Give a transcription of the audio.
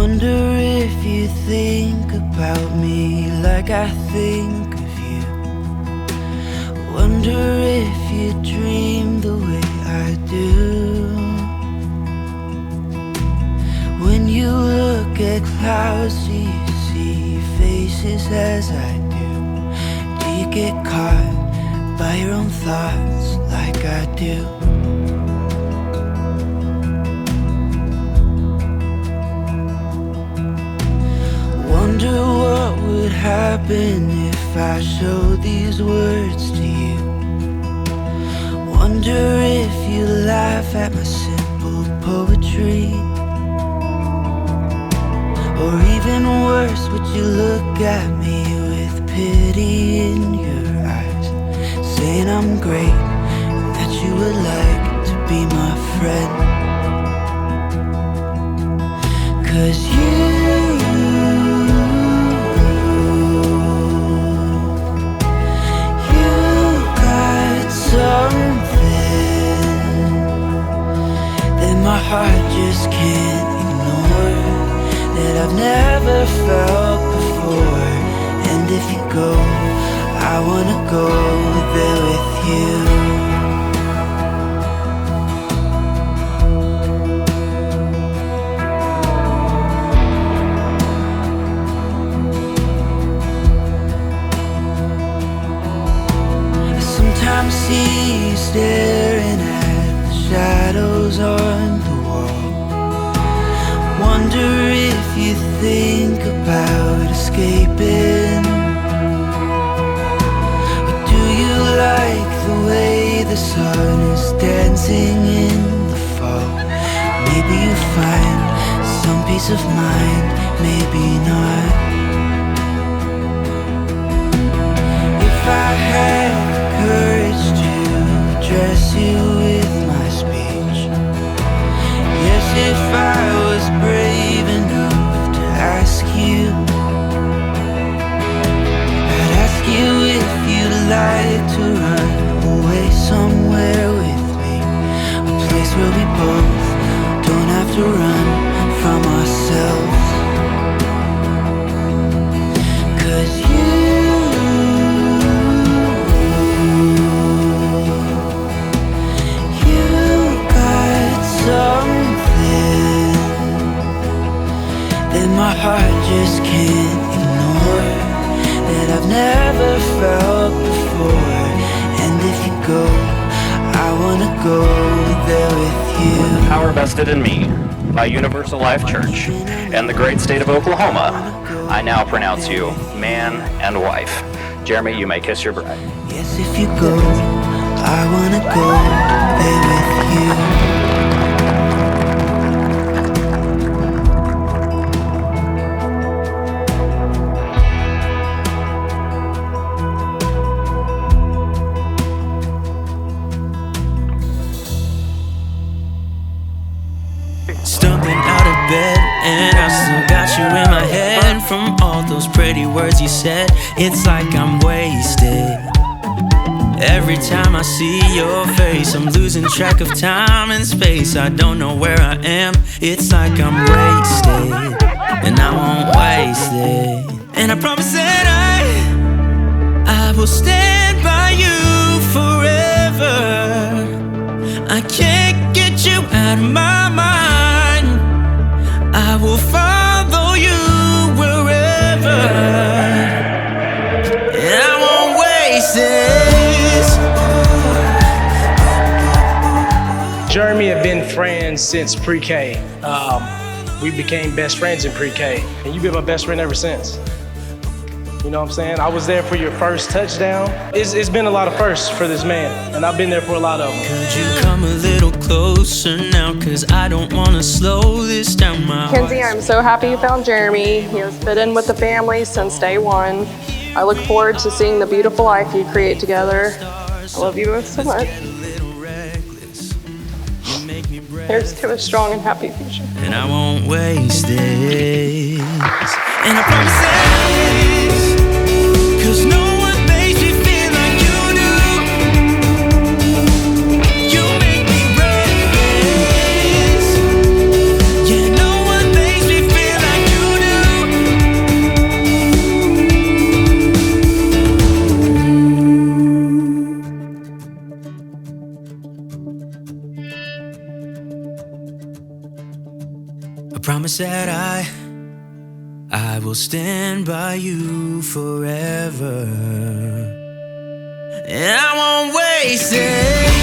Wonder if you think about me like I think of you. Wonder if you dream the way I do. When you look at clouds, do you see faces as I do? Do you get caught by your own thoughts like I do? Wonder what would happen if I showed these words to you. Wonder if you laugh at my simple poetry. Or even worse, would you look at me with pity in your eyes, saying I'm great and that you would like to be my friend? 'Cause you got something that my heart just can't ignore, that I've never felt before. And if you go, I wanna go there with you. I sometimes see you staring at the shadows on the wall. Wonder if you think about escaping. Or do you like the way the sun is dancing in the fall? Maybe you find some peace of mind, maybe not. If I had the courage to address you with my speech, yes, if I was brave enough to ask you, I'd ask you if you'd like to run away somewhere with me, a place where we both don't have to run from ourselves. 'Cause you got something that my heart just can't ignore, that I've never felt before. And if you go, I wanna go there with you. Power vested in me by Universal Life Church and the great state of Oklahoma, I now pronounce you man and wife. Jeremy, you may kiss your bride. Yes, if you go, I wanna go there with you. Stumbling out of bed, and I still got you in my head. From all those pretty words you said, it's like I'm wasted. Every time I see your face, I'm losing track of time and space. I don't know where I am, it's like I'm wasted, and I won't waste it. And I promise that I will stand by you forever. I can't get you out of my mind. I will follow you wherever, and I won't waste this. Jeremy have been friends since pre-K. We became best friends in pre-K, and you've been my best friend ever since. You know what I'm saying? I was there for your first touchdown. It's been a lot of firsts for this man, and I've been there for a lot of them. Could you come a little closer now? 'Cause I don't wanna slow this down. My Kenzi, I'm so happy you found Jeremy. He has fit in with the family since day one. I look forward to seeing the beautiful life you create together. I love you both so much. Here's to a strong and happy future. And I won't waste this. And I promise this, 'cause no one makes me feel like you do. You make me reckless. Yeah, no one makes me feel like promise that I will stand by you forever. And I won't waste it.